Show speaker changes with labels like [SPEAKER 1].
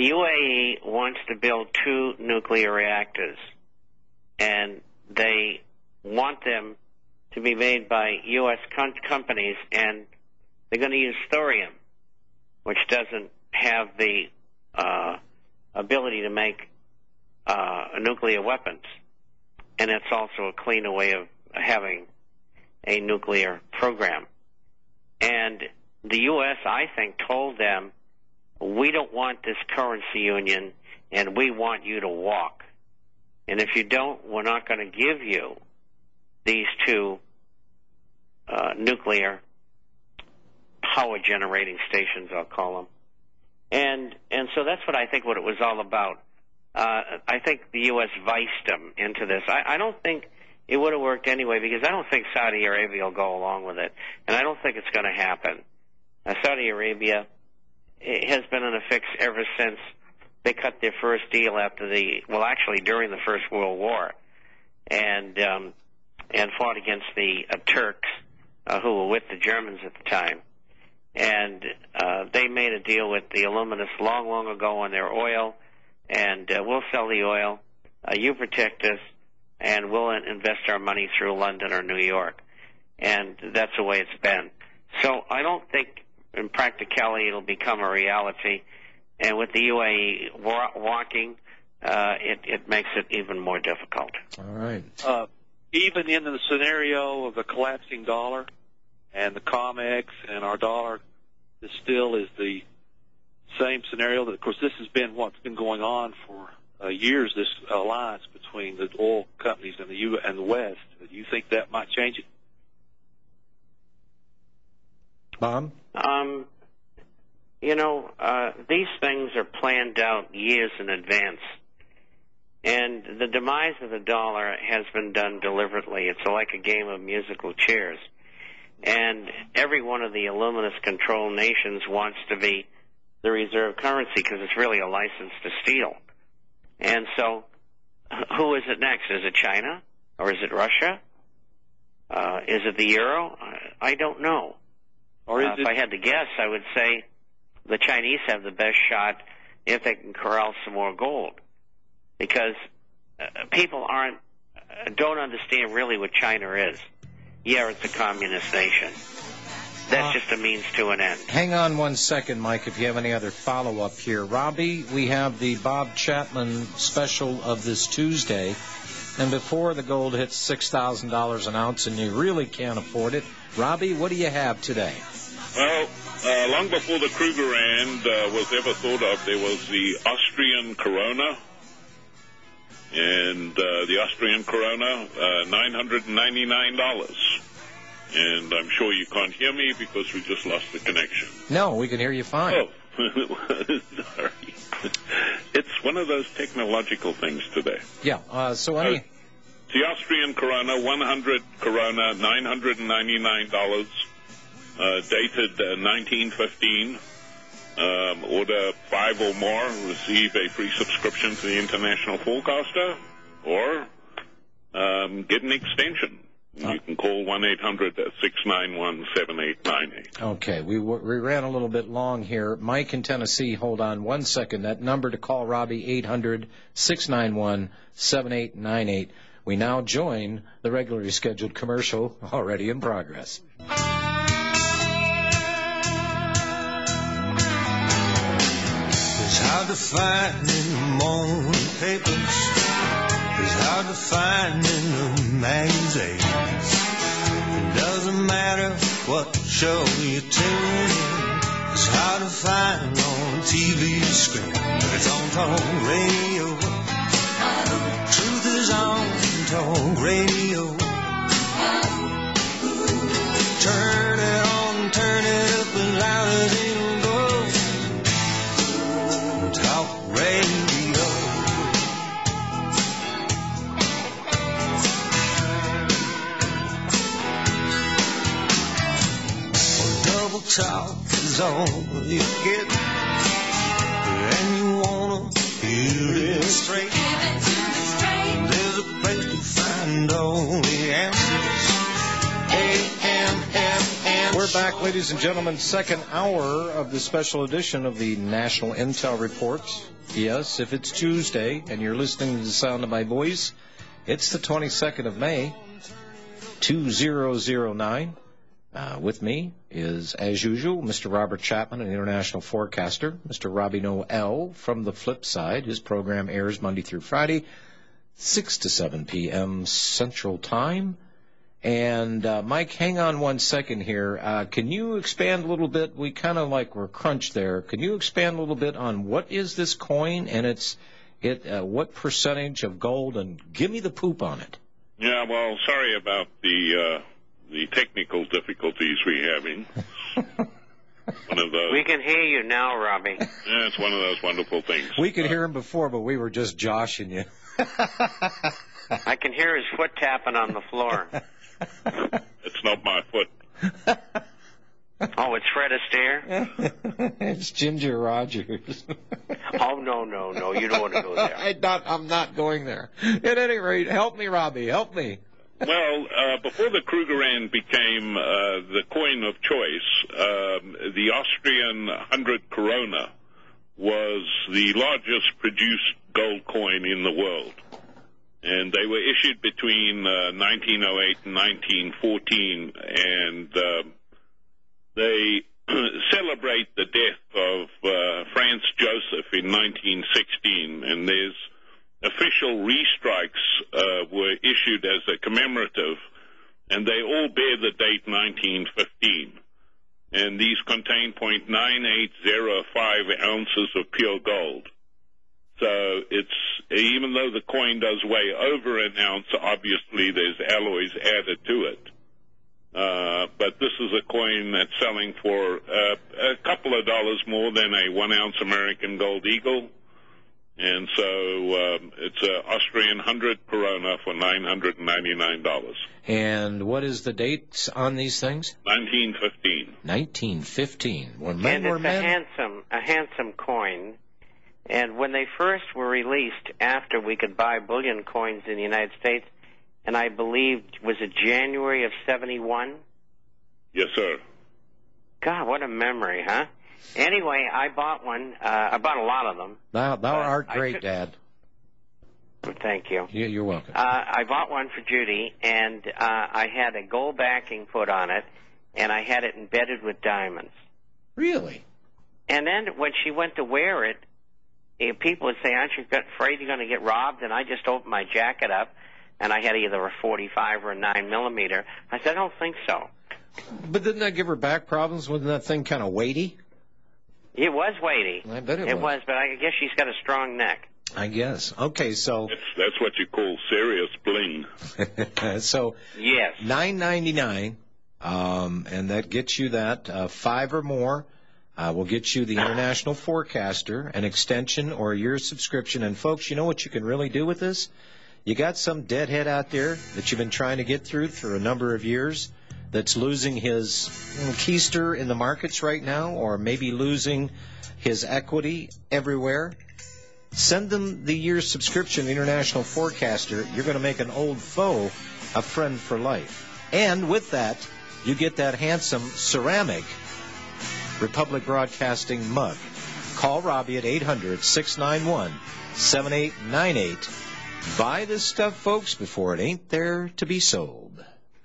[SPEAKER 1] The UAE wants to build 2 nuclear reactors, and they want them to be made by U.S. companies, and they're going to use thorium, which doesn't have the ability to make nuclear weapons. And it's also a cleaner way of having a nuclear program. And the U.S., I think, told them, we don't want this currency union, and we want you to walk. And if you don't, we're not going to give you these 2 nuclear power generating stations, I'll call them. And so that's what I think what it was all about. I think the U.S. viced them into this. I don't think it would have worked anyway, because I don't think Saudi Arabia will go along with it, and I don't think it's going to happen. Saudi Arabia has been in a fix ever since they cut their first deal after during the First World War, and fought against the Turks, who were with the Germans at the time. And they made a deal with the Illuminists long, long ago on their oil, and we'll sell the oil, you protect us, and we'll invest our money through London or New York. And that's the way it's been. So I don't think in practicality it'll become a reality. And with the UAE walking, it makes it even more difficult.
[SPEAKER 2] All right.
[SPEAKER 3] Even in the scenario of the collapsing dollar and the COMEX and our dollar, this still is the same scenario. Of course, this has been what's been going on for years, this alliance between the oil companies and the West. Do you think that might change it?
[SPEAKER 2] Bob?
[SPEAKER 1] These things are planned out years in advance. And the demise of the dollar has been done deliberately. It's like a game of musical chairs. And every one of the Illuminist-controlled nations wants to be the reserve currency because it's really a license to steal. And so who is it next? Is it China? Or is it Russia? Is it the euro? I don't know. Or if I had to guess, I would say the Chinese have the best shot if they can corral some more gold. Because people don't understand really what China is. Yeah, it's a communist nation. That's just a means to an end.
[SPEAKER 2] Hang on one second, Mike, if you have any other follow-up here. Robbie, we have the Bob Chapman special of this Tuesday. And before the gold hits $6,000 an ounce and you really can't afford it, Robbie, what do you have today?
[SPEAKER 4] Well, long before the Krugerrand was ever thought of, there was the Austrian Corona. And the Austrian Corona, $999. And I'm sure you can't hear me because we just lost the connection.
[SPEAKER 2] No, we can hear you fine.
[SPEAKER 4] Oh, sorry. It's one of those technological things today.
[SPEAKER 2] Yeah,
[SPEAKER 4] the Austrian Corona, 100 Corona, $999, dated 1915. Order 5 or more, receive a free subscription to the International Forecaster, or get an extension. You can call 1-800-691-7898.
[SPEAKER 2] Okay, we ran a little bit long here. Mike in Tennessee, hold on one second. That number to call Robbie, 800-691-7898. We now join the regularly scheduled commercial already in progress.
[SPEAKER 5] It's hard to find in the morning papers. It's hard to find in the magazines. It doesn't matter what show you tune in. It's hard to find on a TV screen. But it's on talk radio. Truth is on talk radio. Turn it on, turn it up as loud as it'll go. Talk radio. Well, double talk is all you get, and you wanna hear it straight. There's a place to find all the answers. AM/FM.
[SPEAKER 2] We're back, ladies and gentlemen, second hour of the special edition of the National Intel Report. Yes, if it's Tuesday and you're listening to the sound of my voice, it's the 22nd of May, 2009. With me is, as usual, Mr. Robert Chapman, an international forecaster. Mr. Robbie Noel from the flip side. His program airs Monday through Friday, 6 to 7 p.m. Central Time. And, Mike, hang on one second here. Can you expand a little bit? We kind of we're crunched there. Can you expand a little bit on what is this coin and what percentage of gold? And give me the poop on it.
[SPEAKER 4] Yeah, well, sorry about the technical difficulties we're having. One of those.
[SPEAKER 1] We can hear you now, Robbie.
[SPEAKER 4] Yeah, it's one of those wonderful things.
[SPEAKER 2] We could hear him before, but we were just joshing you.
[SPEAKER 1] I can hear his foot tapping on the floor.
[SPEAKER 4] It's not my foot.
[SPEAKER 1] Oh, it's Fred Astaire?
[SPEAKER 2] It's Ginger Rogers.
[SPEAKER 1] Oh, no, you don't want to go there.
[SPEAKER 2] I'm not going there. At any rate, help me, Robbie, help me.
[SPEAKER 4] Well, before the Krugerrand became the coin of choice, the Austrian 100 Corona was the largest produced gold coin in the world. And they were issued between 1908 and 1914, and they celebrate the death of Franz Joseph in 1916, and there's official restrikes were issued as a commemorative, and they all bear the date 1915. And these contain 0.9805 ounces of pure gold. So it's, even though the coin does weigh over an ounce, obviously there's alloys added to it. But this is a coin that's selling for a couple of dollars more than a 1 ounce American Gold Eagle. And so it's an Austrian 100 Corona for $999.
[SPEAKER 2] And what is the dates on these things?
[SPEAKER 4] 1915.
[SPEAKER 2] 1915.
[SPEAKER 1] And it's a handsome coin. And when they first were released, after we could buy bullion coins in the United States, and I believe, was it January of 71?
[SPEAKER 4] Yes, sir.
[SPEAKER 1] God, what a memory, huh? Anyway, I bought one. I bought a lot of them.
[SPEAKER 2] Thou art great, Dad.
[SPEAKER 1] Thank you.
[SPEAKER 2] You're welcome.
[SPEAKER 1] I bought one for Judy, and I had a gold backing put on it, and I had it embedded with diamonds.
[SPEAKER 2] Really? And
[SPEAKER 1] then when she went to wear it, people would say, aren't you afraid you're going to get robbed? And I just opened my jacket up, and I had either a 45 or a 9mm. I said, I don't think so.
[SPEAKER 2] But didn't that give her back problems? Wasn't that thing kind of weighty?
[SPEAKER 1] It was weighty.
[SPEAKER 2] I bet
[SPEAKER 1] it was, but I guess she's got a strong neck.
[SPEAKER 2] I guess. Okay, so
[SPEAKER 4] that's what you call serious bling.
[SPEAKER 2] So
[SPEAKER 1] yes,
[SPEAKER 2] $9.99, and that gets you that 5 or more. We'll get you the International Forecaster, an extension or a year's subscription. And folks, you know what you can really do with this? You got some deadhead out there that you've been trying to get through for a number of years that's losing his keister in the markets right now, or maybe losing his equity everywhere. Send them the year's subscription, the International Forecaster. You're going to make an old foe a friend for life. And with that, you get that handsome ceramic Republic Broadcasting mug. Call Robbie at 800-691-7898. Buy this stuff, folks, before it ain't there to be sold.